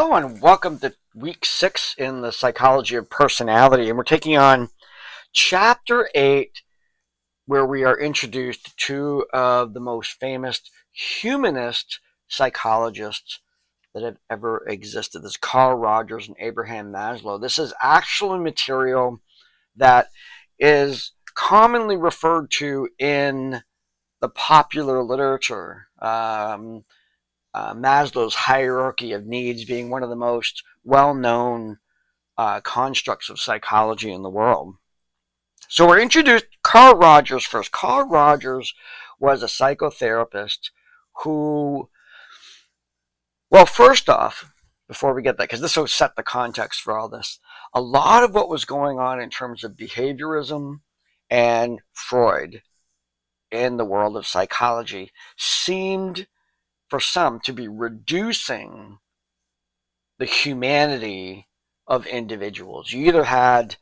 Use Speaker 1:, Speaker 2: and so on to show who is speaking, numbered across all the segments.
Speaker 1: Hello and welcome to week 6 in the psychology of personality. And we're taking on chapter 8, where we are introduced to two of the most famous humanist psychologists that have ever existed. This is Carl Rogers and Abraham Maslow. This is actually material that is commonly referred to in the popular literature. Maslow's hierarchy of needs being one of the most well-known constructs of psychology in the world. So we're introduced Carl Rogers first. Carl Rogers was a psychotherapist who, well, first off, before we get that, because this will set the context for all this, a lot of what was going on in terms of behaviorism and Freud in the world of psychology seemed for some to be reducing the humanity of individuals. You either had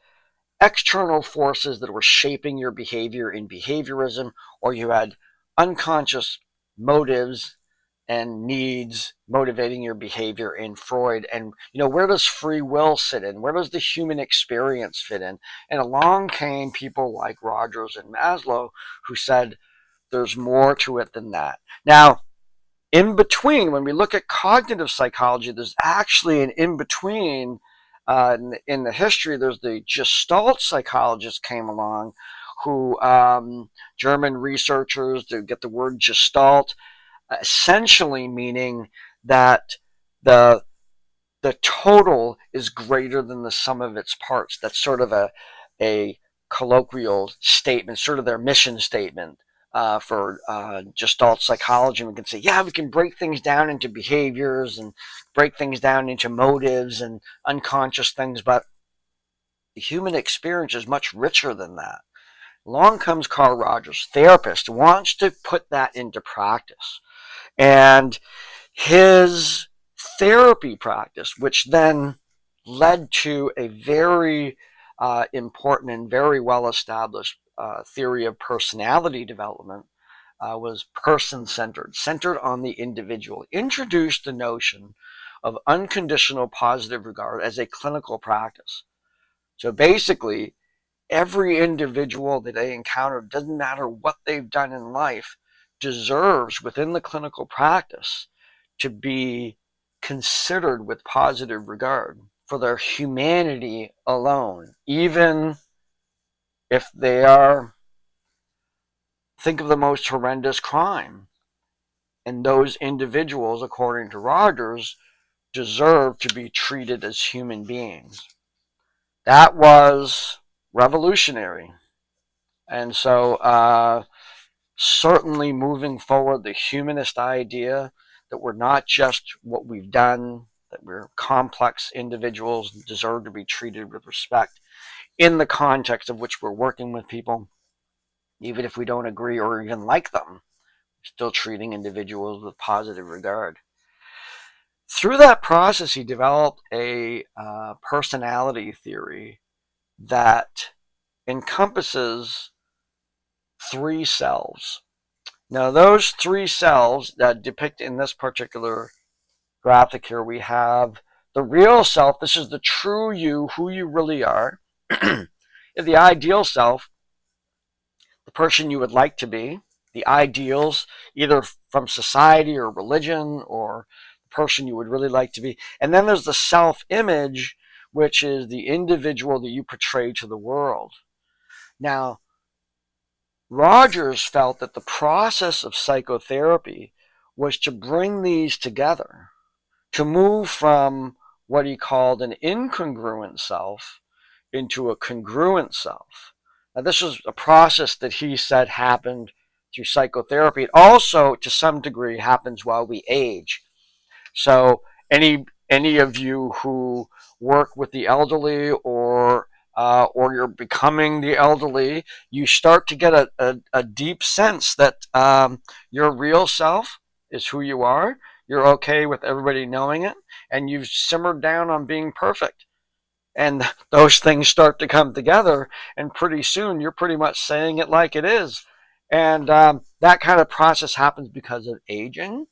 Speaker 1: external forces that were shaping your behavior in behaviorism, or you had unconscious motives and needs motivating your behavior in Freud. And, where does free will sit in? Where does the human experience fit in? And along came people like Rogers and Maslow who said there's more to it than that. Now, in between, when we look at cognitive psychology, there's actually an in-between in the history. There's the Gestalt psychologists came along who, German researchers, to get the word Gestalt, essentially meaning that the total is greater than the sum of its parts. That's sort of a colloquial statement, sort of their mission statement. For Gestalt psychology, we can say, yeah, we can break things down into behaviors and break things down into motives and unconscious things, but the human experience is much richer than that. Along comes Carl Rogers, therapist, wants to put that into practice. And his therapy practice, which then led to a very important and very well-established theory of personality development, was person-centered, centered on the individual, introduced the notion of unconditional positive regard as a clinical practice. So basically, every individual that they encounter, doesn't matter what they've done in life, deserves within the clinical practice to be considered with positive regard for their humanity alone, even if they are, think of the most horrendous crime. And those individuals, according to Rogers, deserve to be treated as human beings. That was revolutionary. And so certainly moving forward, the humanist idea that we're not just what we've done, that we're complex individuals and deserve to be treated with respect in the context of which we're working with people, even if we don't agree or even like them, still treating individuals with positive regard. Through that process, he developed a personality theory that encompasses 3 selves. Now, those 3 selves that depict in this particular graphic here, we have the real self. This is the true you, who you really are. The ideal self, the person you would like to be, the ideals, either from society or religion, or the person you would really like to be. And then there's the self-image, which is the individual that you portray to the world. Now, Rogers felt that the process of psychotherapy was to bring these together, to move from what he called an incongruent self into a congruent self. Now, this is a process that he said happened through psychotherapy. It also, to some degree, happens while we age. So any of you who work with the elderly or you're becoming the elderly, you start to get a deep sense that your real self is who you are. You're okay with everybody knowing it, and you've simmered down on being perfect. And those things start to come together, and pretty soon you're pretty much saying it like it is. And that kind of process happens because of aging.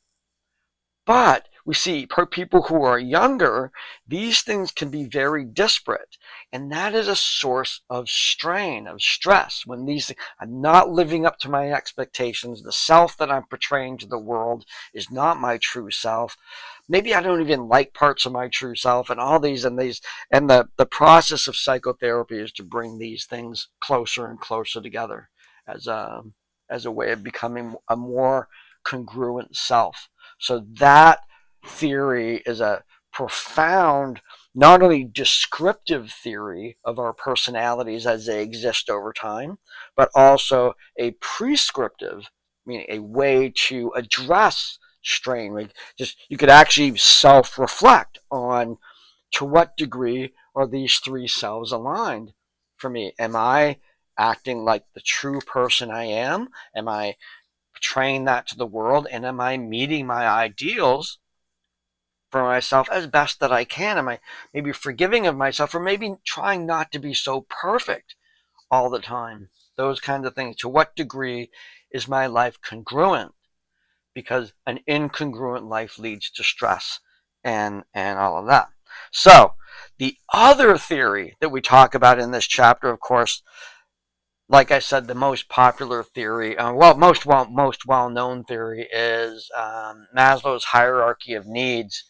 Speaker 1: But we see people who are younger, these things can be very disparate. And that is a source of strain, of stress. When I'm not living up to my expectations, the self that I'm portraying to the world is not my true self. Maybe I don't even like parts of my true self, and all these, and the process of psychotherapy is to bring these things closer and closer together as a way of becoming a more congruent self. So that theory is a profound, not only descriptive theory of our personalities as they exist over time, but also a prescriptive, meaning a way to address strain. Like you could actually self-reflect on, to what degree are these three selves aligned for me? Am I acting like the true person I am? Am I portraying that to the world? And am I meeting my ideals for myself as best that I can? Am I maybe forgiving of myself, or maybe trying not to be so perfect all the time? Those kinds of things. To what degree is my life congruent? Because an incongruent life leads to stress and all of that. So the other theory that we talk about in this chapter, of course, like I said, the most popular theory, most well-known theory is Maslow's hierarchy of needs.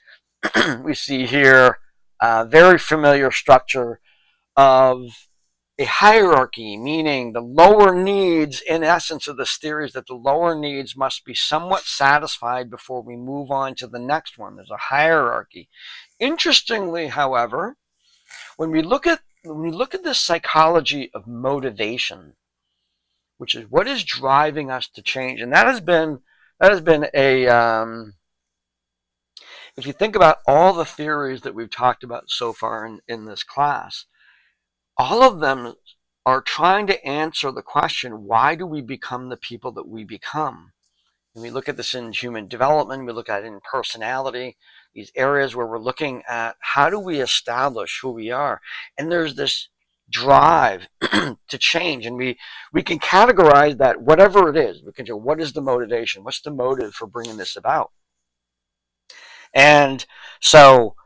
Speaker 1: We see here a very familiar structure of a hierarchy, meaning the lower needs, in essence of this theory, is that the lower needs must be somewhat satisfied before we move on to the next one. There's a hierarchy. Interestingly, however, when we look at the psychology of motivation, which is what is driving us to change, and that has been a if you think about all the theories that we've talked about so far in this class, all of them are trying to answer the question, why do we become the people that we become? And we look at this in human development, we look at it in personality, these areas where we're looking at how do we establish who we are. And there's this drive to change, and we can categorize that, whatever it is. We can say, what is the motivation? What's the motive for bringing this about? And so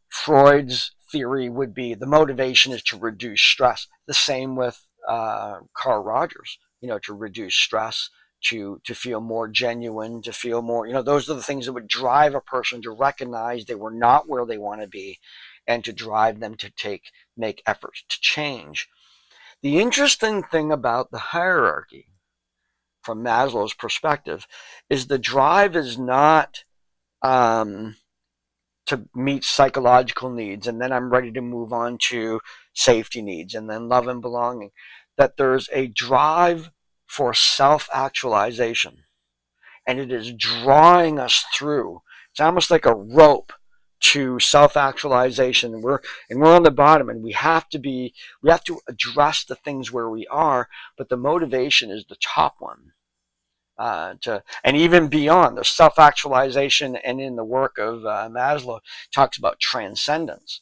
Speaker 1: Freud's theory would be the motivation is to reduce stress. The same with Carl Rogers, to reduce stress, to feel more genuine, to feel more, those are the things that would drive a person to recognize they were not where they want to be, and to drive them to make efforts to change. The interesting thing about the hierarchy from Maslow's perspective is the drive is not to meet psychological needs, and then I'm ready to move on to safety needs, and then love and belonging. That there's a drive for self-actualization, and it is drawing us through. It's almost like a rope to self-actualization. We're on the bottom, and we have to address the things where we are, but the motivation is the top one. And even beyond the self-actualization, and in the work of Maslow, talks about transcendence,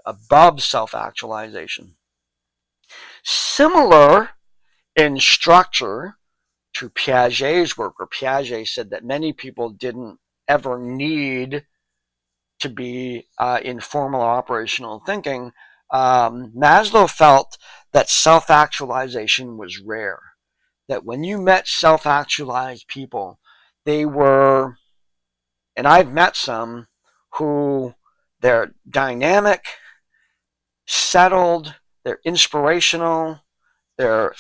Speaker 1: above self-actualization. Similar in structure to Piaget's work, where Piaget said that many people didn't ever need to be in formal operational thinking. Maslow felt that self-actualization was rare. That when you met self-actualized people, they were, and I've met some, who they're dynamic, settled, they're inspirational, they're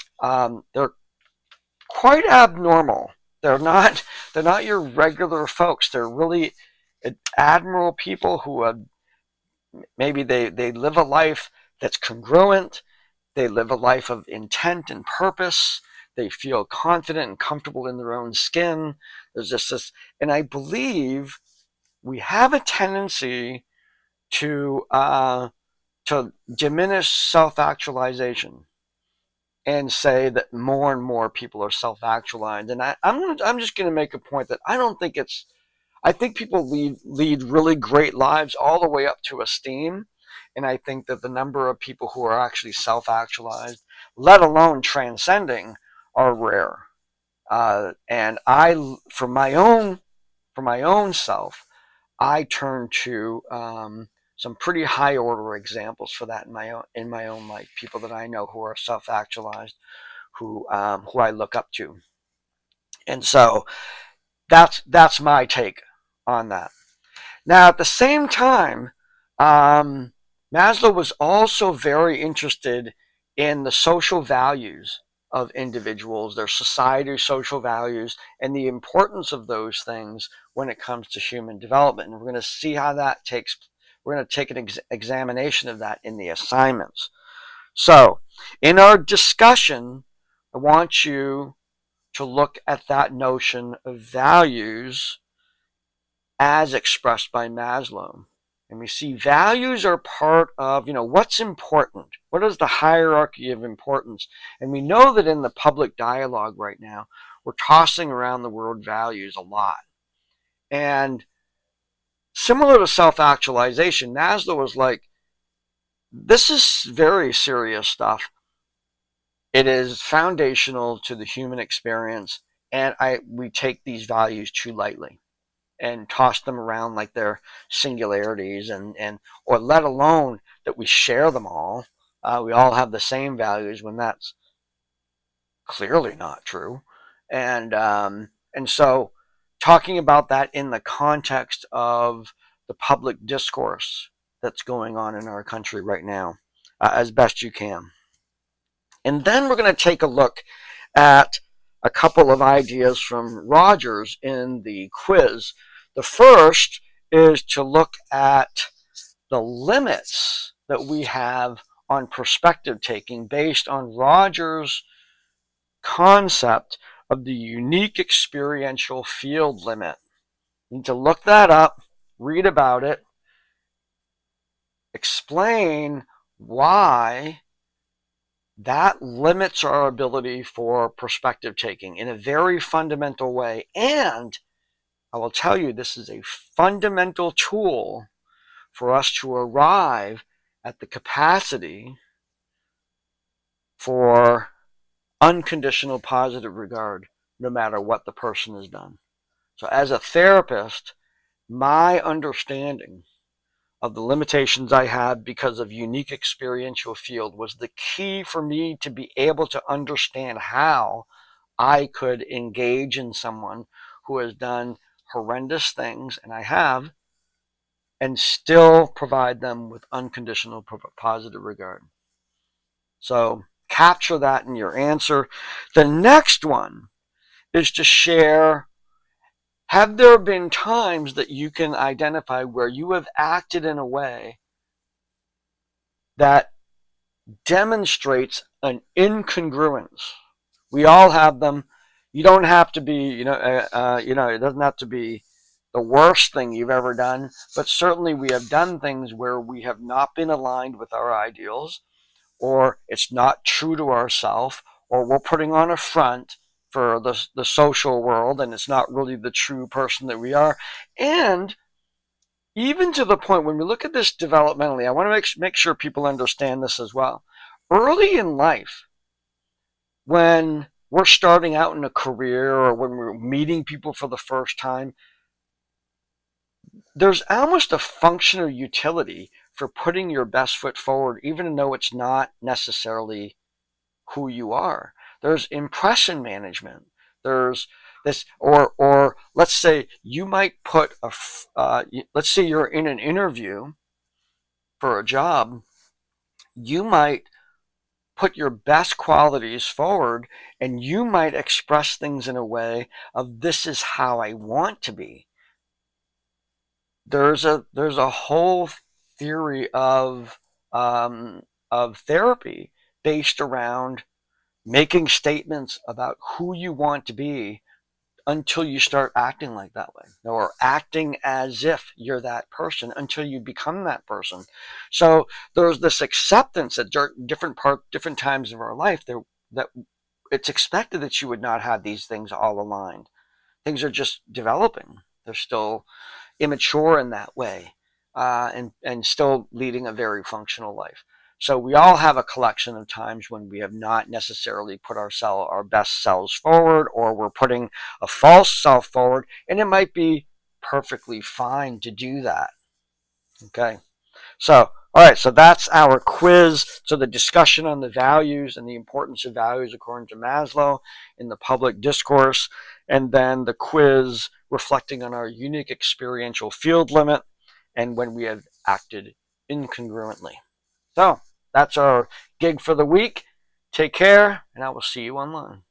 Speaker 1: quite abnormal. They're not your regular folks. They're really admirable people who have, maybe they live a life that's congruent. They live a life of intent and purpose. They feel confident and comfortable in their own skin. There's just this, and I believe we have a tendency to diminish self-actualization and say that more and more people are self-actualized. And I'm just going to make a point that I think people lead really great lives all the way up to esteem. And I think that the number of people who are actually self-actualized, let alone transcending, are rare. And for my own self, I turn to some pretty high order examples for that in my own life. People that I know who are self-actualized, who I look up to, and so that's my take on that. Now, at the same time, Maslow was also very interested in the social values of individuals, their society's social values, and the importance of those things when it comes to human development. And we're going to see how that takes. We're going to take an examination of that in the assignments. So, in our discussion, I want you to look at that notion of values as expressed by Maslow. And we see values are part of, what's important? What is the hierarchy of importance? And we know that in the public dialogue right now, we're tossing around the word values a lot. And similar to self-actualization, Maslow was like, this is very serious stuff. It is foundational to the human experience, and we take these values too lightly and toss them around like they're singularities, and or let alone that we share them all. We all have the same values when that's clearly not true, and so talking about that in the context of the public discourse that's going on in our country right now, as best you can. And then we're going to take a look at a couple of ideas from Rogers in the quiz. The first is to look at the limits that we have on perspective taking based on Rogers' concept of the unique experiential field limit. You need to look that up, read about it, explain why that limits our ability for perspective taking in a very fundamental way. And I will tell you, this is a fundamental tool for us to arrive at the capacity for unconditional positive regard, no matter what the person has done. So as a therapist, my understanding of the limitations I have because of unique experiential field was the key for me to be able to understand how I could engage in someone who has done horrendous things, and I have, and still provide them with unconditional positive regard. So capture that in your answer. The next one is to share, have there been times that you can identify where you have acted in a way that demonstrates an incongruence? We all have them. You don't have to be, it doesn't have to be the worst thing you've ever done, but certainly we have done things where we have not been aligned with our ideals, or it's not true to ourselves, or we're putting on a front for the social world, and it's not really the true person that we are. And even to the point when we look at this developmentally, I want to make sure people understand this as well. Early in life, when we're starting out in a career or when we're meeting people for the first time, there's almost a functional utility for putting your best foot forward, even though it's not necessarily who you are. There's impression management. There's this, or let's say you might put let's say you're in an interview for a job, you might put your best qualities forward, and you might express things in a way of, this is how I want to be. There's a whole theory of therapy based around making statements about who you want to be until you start acting like that way, or acting as if you're that person until you become that person. So there's this acceptance at different times of our life that it's expected that you would not have these things all aligned. Things are just developing. They're still immature in that way, and still leading a very functional life. So we all have a collection of times when we have not necessarily put our best selves forward, or we're putting a false self forward, and it might be perfectly fine to do that. Okay. So, all right, so that's our quiz. So the discussion on the values and the importance of values according to Maslow in the public discourse, and then the quiz reflecting on our unique experiential field limit and when we have acted incongruently. So that's our gig for the week. Take care, and I will see you online.